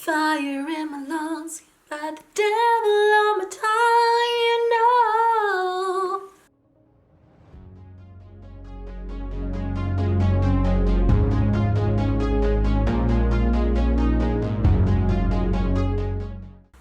Fire in my lungs, like the devil on my tongue, you know.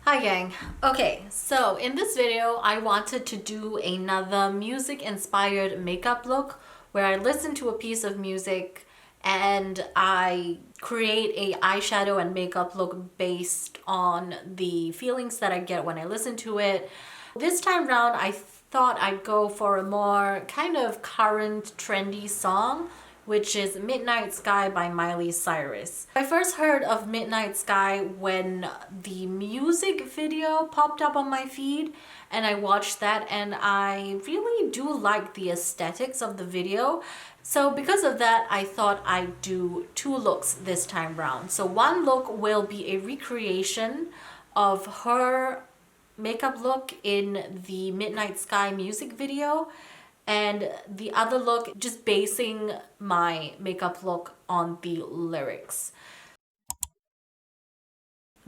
Hi gang. Okay, so in this video I wanted to do another music inspired makeup look where I listen to a piece of music and I create a eyeshadow and makeup look based on the feelings that I get when I listen to it. This time round I thought I'd go for a more kind of current trendy song, which is Midnight Sky by Miley Cyrus. I first heard of Midnight Sky when the music video popped up on my feed and I watched that, and I really do like the aesthetics of the video. So because of that, I thought I'd do two looks this time round. So one look will be a recreation of her makeup look in the Midnight Sky music video, and the other look just basing my makeup look on the lyrics.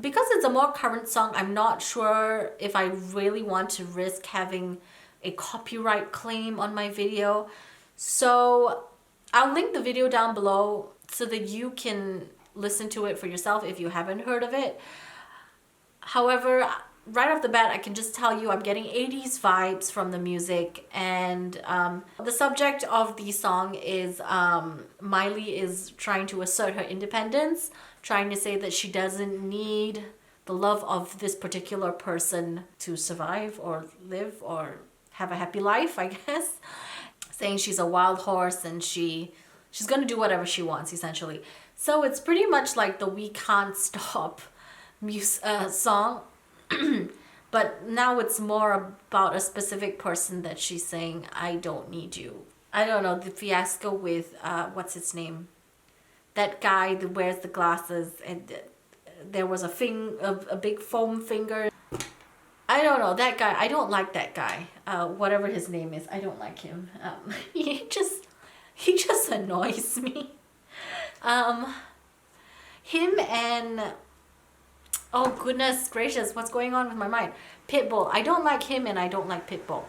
Because it's a more current song, I'm not sure if I really want to risk having a copyright claim on my video. So I'll link the video down below so that you can listen to it for yourself if you haven't heard of it. However, right off the bat, I can just tell you I'm getting 80s vibes from the music, and the subject of the song is Miley is trying to assert her independence, trying to say that she doesn't need the love of this particular person to survive or live or have a happy life, I guess. Saying she's a wild horse and she's gonna do whatever she wants, essentially. So it's pretty much like the We Can't Stop song. But now it's more about a specific person that she's saying, I don't need you. I don't know, the fiasco with what's his name, that guy that wears the glasses, and there was a big foam finger. I don't know, that guy, I don't like that guy, whatever his name is. I don't like him. he just annoys me. Him and, oh goodness gracious, what's going on with my mind? Pitbull. I don't like him and I don't like Pitbull.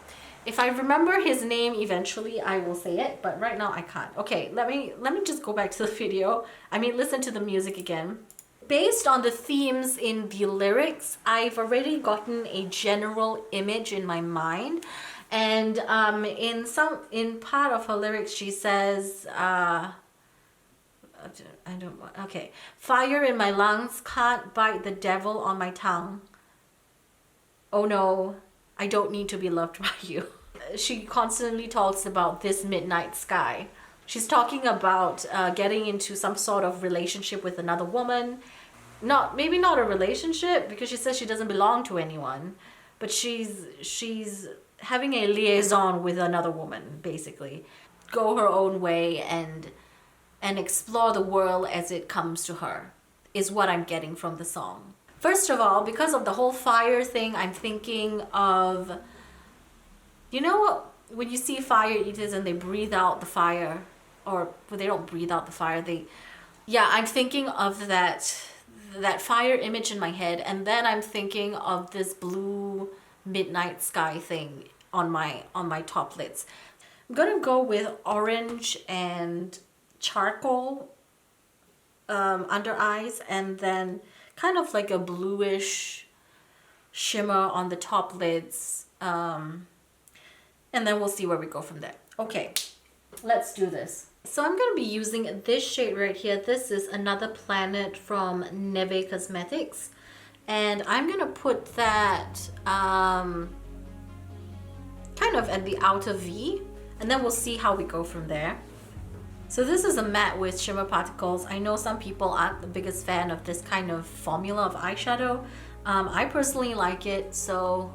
If I remember his name eventually, I will say it, but right now I can't. Okay, let me just go back to the video. Listen to the music again. Based on the themes in the lyrics, I've already gotten a general image in my mind. And in part of her lyrics, she says, okay. Fire in my lungs, can't bite the devil on my tongue. Oh no, I don't need to be loved by you. She constantly talks about this midnight sky. She's talking about getting into some sort of relationship with another woman. Maybe not a relationship, because she says she doesn't belong to anyone, but she's having a liaison with another woman, basically. Go her own way and explore the world as it comes to her, is what I'm getting from the song. First of all, because of the whole fire thing, I'm thinking of, you know, when you see fire eaters and they breathe out the fire, or well, they don't breathe out the fire, I'm thinking of that fire image in my head, and then I'm thinking of this blue midnight sky thing on my top lids. I'm gonna go with orange and charcoal under eyes, and then kind of like a bluish shimmer on the top lids, and then we'll see where we go from there. Okay, let's do this. So I'm going to be using this shade right here. This is Another Planet from Neve Cosmetics, and I'm going to put that kind of at the outer V, and then we'll see how we go from there. So this is a matte with shimmer particles. I know some people aren't the biggest fan of this kind of formula of eyeshadow. I personally like it, so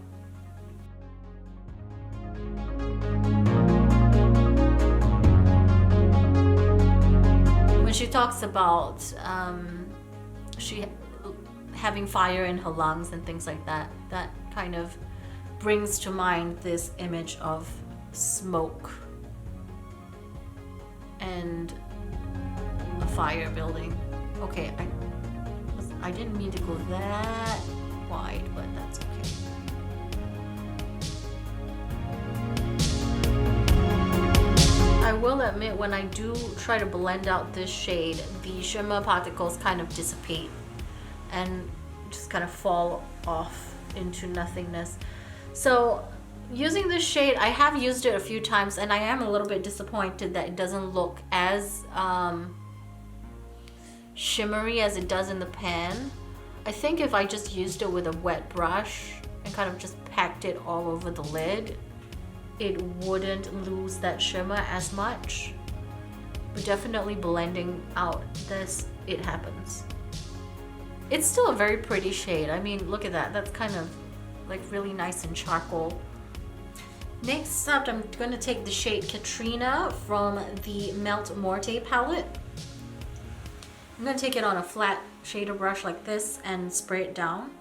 when she talks about she having fire in her lungs and things like that, that kind of brings to mind this image of smoke and a fire building. Okay, I didn't mean to go that wide, but that's okay. I will admit, when I do try to blend out this shade, the shimmer particles kind of dissipate and just kind of fall off into nothingness. So using this shade, I have used it a few times and I am a little bit disappointed that it doesn't look as shimmery as it does in the pan. I think if I just used it with a wet brush and kind of just packed it all over the lid, it wouldn't lose that shimmer as much. But definitely blending out this, it happens. It's still a very pretty shade. I mean, look at that. That's kind of like really nice and charcoal. Next up, I'm going to take the shade Katrina from the Melt Muerte palette. I'm going to take it on a flat shader brush like this and spray it down.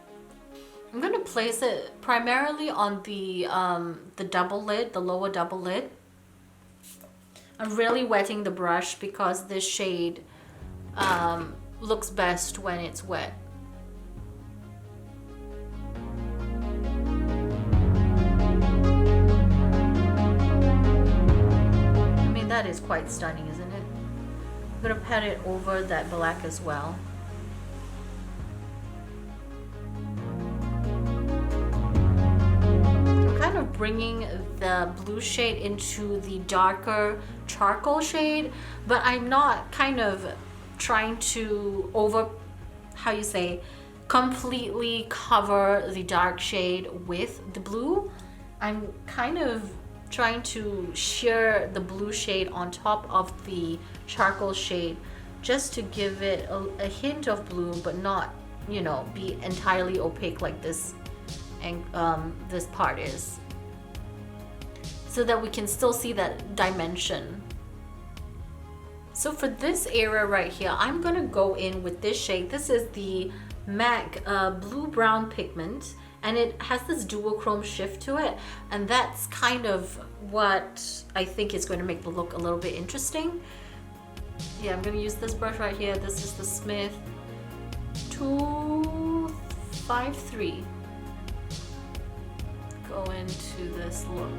I'm going to place it primarily on the double lid, the lower double lid. I'm really wetting the brush because this shade looks best when it's wet. I mean, that is quite stunning, isn't it? I'm going to pat it over that black as well. Kind of bringing the blue shade into the darker charcoal shade, but I'm not kind of trying to completely cover the dark shade with the blue. I'm kind of trying to sheer the blue shade on top of the charcoal shade just to give it a hint of blue, but not, you know, be entirely opaque like this and this part is, so that we can still see that dimension. So for this area right here, I'm gonna go in with this shade. This is the MAC Blue Brown Pigment, and it has this duochrome shift to it, and that's kind of what I think is going to make the look a little bit interesting. Yeah, I'm gonna use this brush right here. This is the Smith 253. Go into this look.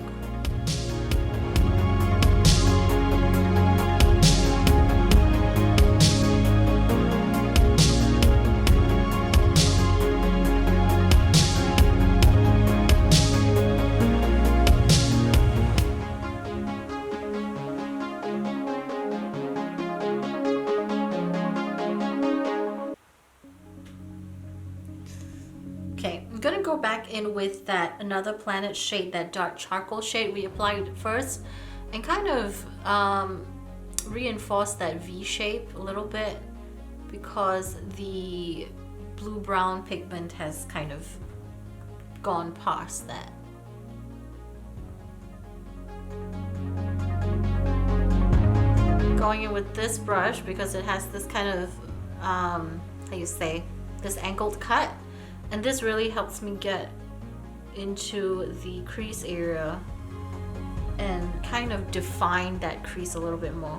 Okay, I'm gonna go back in with that Another Planet shade, that dark charcoal shade we applied first, and kind of reinforce that V shape a little bit because the blue-brown pigment has kind of gone past that. Going in with this brush because it has this kind of, this angled cut. And this really helps me get into the crease area and kind of define that crease a little bit more.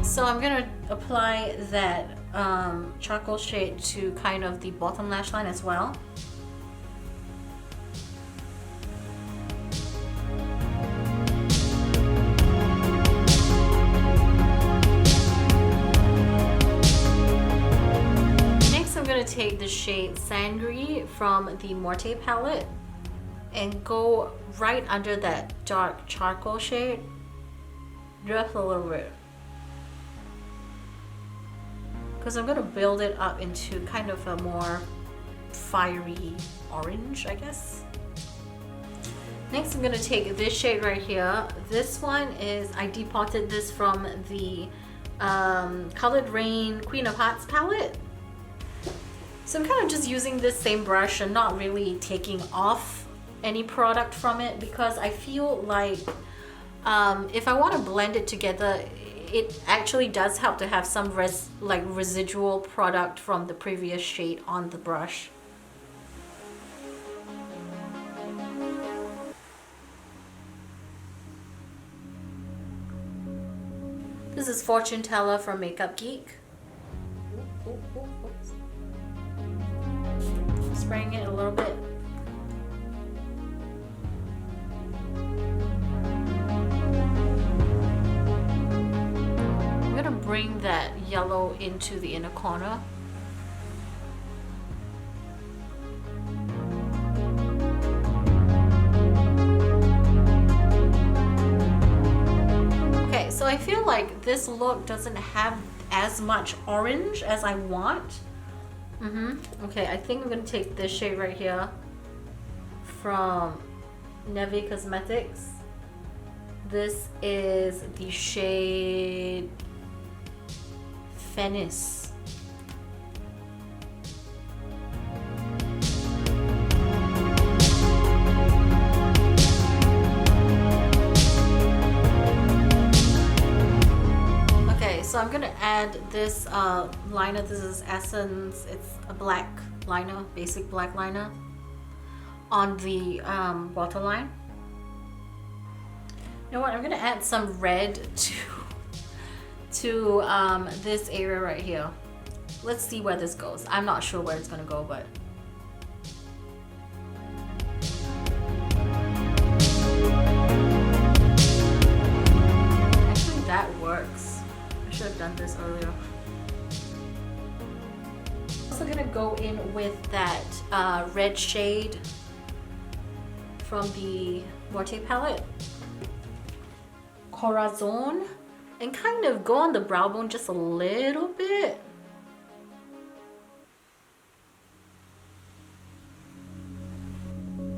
So I'm gonna apply that charcoal shade to kind of the bottom lash line as well. Take the shade Sangri from the Muerte palette and go right under that dark charcoal shade, just a little bit, because I'm going to build it up into kind of a more fiery orange, I guess. Next, I'm going to take this shade right here. This one is, I depotted this from the Colored Raine Queen of Hearts palette. So I'm kind of just using this same brush and not really taking off any product from it, because I feel like if I want to blend it together, it actually does help to have some residual product from the previous shade on the brush. This is Fortune Teller from Makeup Geek. Oops. Spraying it a little bit. I'm gonna bring that yellow into the inner corner. So I feel like this look doesn't have as much orange as I want. Okay, I think I'm gonna take this shade right here from Neve Cosmetics. This is the shade Fenice. So I'm gonna add this liner. This is Essence. It's a black liner, basic black liner, on the waterline. You know what? I'm gonna add some red to this area right here. Let's see where this goes. I'm not sure where it's gonna go, but actually that works. I should have done this earlier. I'm also gonna go in with that red shade from the Muerte palette, Corazon, and kind of go on the brow bone just a little bit.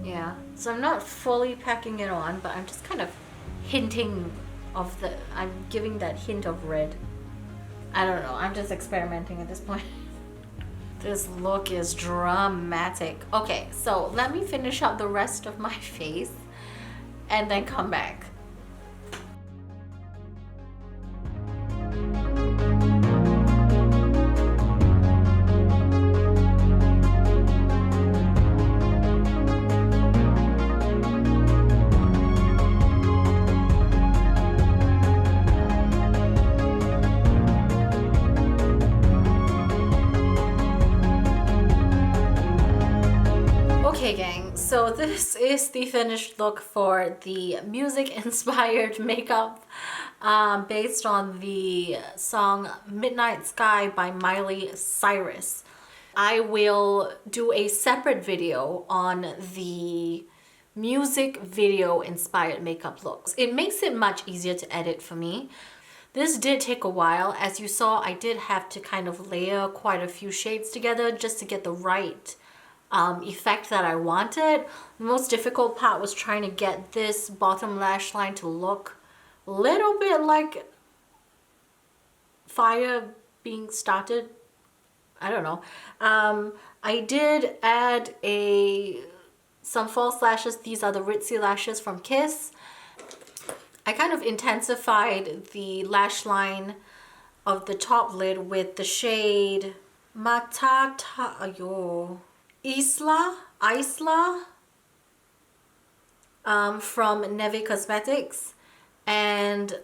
Yeah, so I'm not fully packing it on, but I'm just kind of hinting of the, I'm giving that hint of red. I don't know, I'm just experimenting at this point. This look is dramatic. Okay, so let me finish up the rest of my face and then come back. Okay gang, so this is the finished look for the music inspired makeup based on the song Midnight Sky by Miley Cyrus. I will do a separate video on the music video inspired makeup looks. It makes it much easier to edit for me. This did take a while. As you saw, I did have to kind of layer quite a few shades together just to get the right effect that I wanted. The most difficult part was trying to get this bottom lash line to look a little bit like fire being started. I don't know. I did add some false lashes. These are the Ritzy lashes from Kiss. I kind of intensified the lash line of the top lid with the shade Isla from Neve Cosmetics, and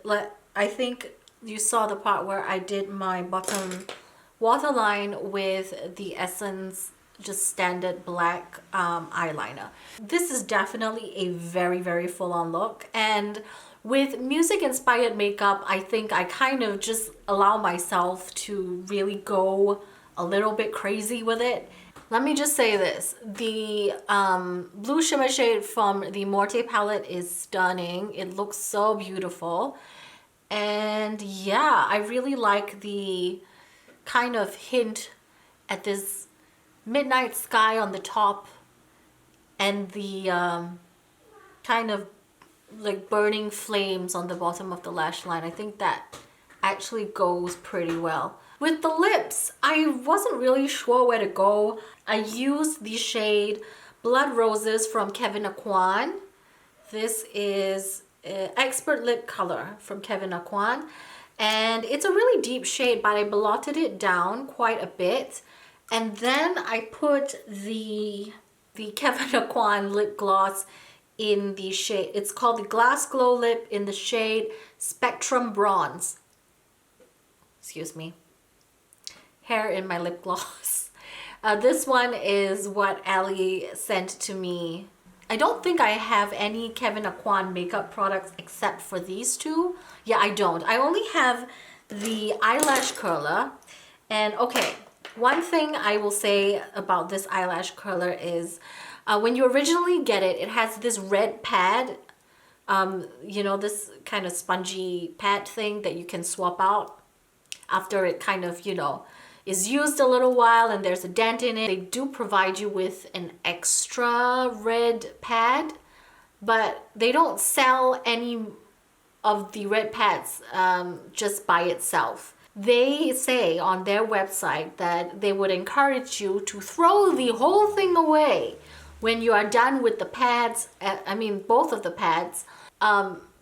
I think you saw the part where I did my bottom waterline with the Essence just standard black eyeliner. This is definitely a very, very full-on look, and with music inspired makeup, I think I kind of just allow myself to really go a little bit crazy with it. Let me just say this, the blue shimmer shade from the Muerte palette is stunning. It looks so beautiful. And yeah, I really like the kind of hint at this midnight sky on the top and the kind of like burning flames on the bottom of the lash line. I think that actually goes pretty well. With the lips, I wasn't really sure where to go. I used the shade Bloodroses from Kevyn Aucoin. This is Expert Lip Color from Kevyn Aucoin. And it's a really deep shade, but I blotted it down quite a bit. And then I put the Kevyn Aucoin lip gloss in the shade. It's called the Glass Glow Lip in the shade Spectrum Bronze. excuse me, hair in my lip gloss. This one is what Ali sent to me. I don't think I have any Kevyn Aucoin makeup products except for these two. Yeah, I don't. I only have the eyelash curler. And okay, one thing I will say about this eyelash curler is when you originally get it, it has this red pad, you know, this kind of spongy pad thing that you can swap out after it kind of, you know, is used a little while and there's a dent in it. They do provide you with an extra red pad, but they don't sell any of the red pads just by itself. They say on their website that they would encourage you to throw the whole thing away when you are done with the pads, I mean both of the pads,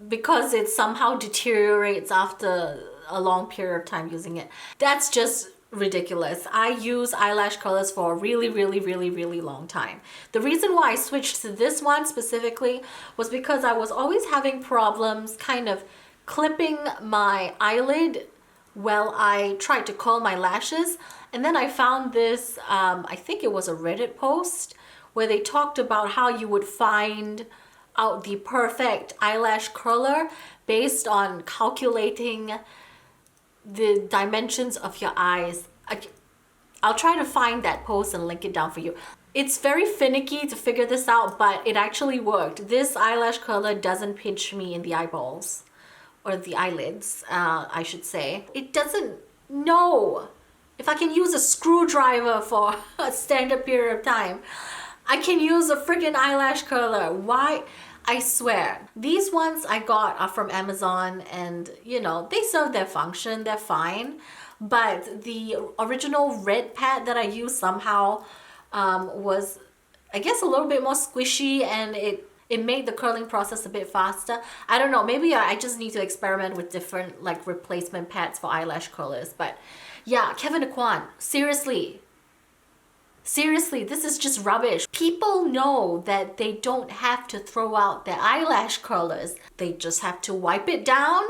because it somehow deteriorates after a long period of time using it. That's just ridiculous. I use eyelash curlers for a really long time. The reason why I switched to this one specifically was because I was always having problems kind of clipping my eyelid while I tried to curl my lashes. And then I found this, I think it was a Reddit post where they talked about how you would find out the perfect eyelash curler based on calculating the dimensions of your eyes. I'll try to find that post and link it down for you. It's very finicky to figure this out, but it actually worked. This eyelash curler doesn't pinch me in the eyeballs, or the eyelids, I should say. It doesn't know if I can use a screwdriver for a standard period of time. I can use a freaking eyelash curler. Why? I swear. These ones I got are from Amazon, and you know, they serve their function, they're fine. But the original red pad that I used somehow was, I guess, a little bit more squishy, and it made the curling process a bit faster. I don't know, maybe I just need to experiment with different like replacement pads for eyelash curlers. But yeah, Kevyn Aucoin, seriously, this is just rubbish. People know that they don't have to throw out their eyelash curlers. They just have to wipe it down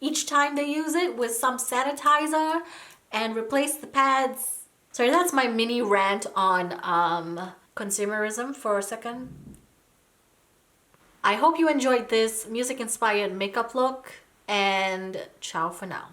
each time they use it with some sanitizer and replace the pads. Sorry, that's my mini rant on consumerism for a second. I hope you enjoyed this music-inspired makeup look, and ciao for now.